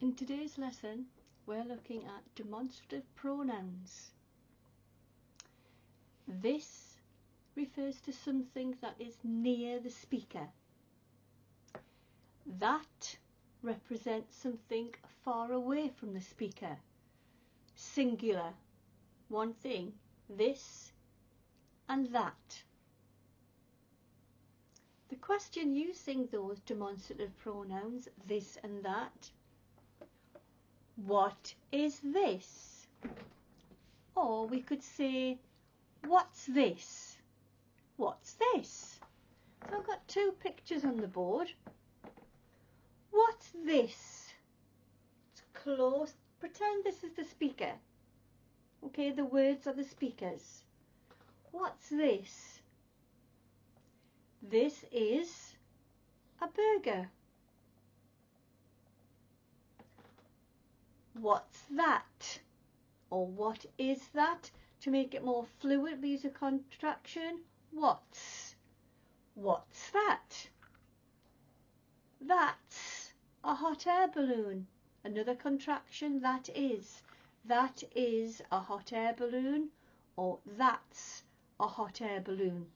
In today's lesson, we're looking at demonstrative pronouns. This refers to something that is near the speaker. That represents something far away from the speaker. Singular, one thing, this and that. The question using those demonstrative pronouns, this and that: what is this? Or we could say, what's this? What's this? So I've got two pictures on the board. What's this? It's close. Pretend this is the speaker. Okay, the words are the speakers. What's this? This is a burger. What's that? Or what is that? To make it more fluid, we use a contraction. What's? What's that? That's a hot air balloon. Another contraction, that is. That is a hot air balloon, or that's a hot air balloon.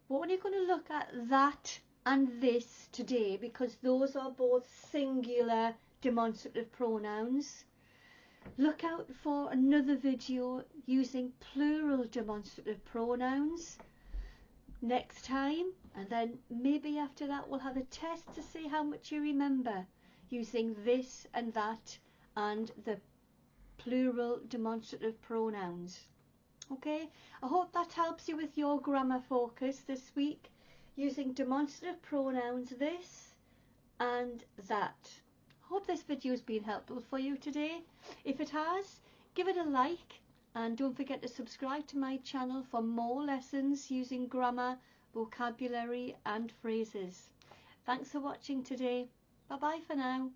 But we're only going to look at that and this today because those are both singular demonstrative pronouns. Look out for another video using plural demonstrative pronouns next time, and then maybe after that we'll have a test to see how much you remember using this and that and the plural demonstrative pronouns. Okay, I hope that helps you with your grammar focus this week, using demonstrative pronouns this and that. I hope this video has been helpful for you today. If it has, give it a like and don't forget to subscribe to my channel for more lessons using grammar, vocabulary and phrases. Thanks for watching today. Bye bye for now.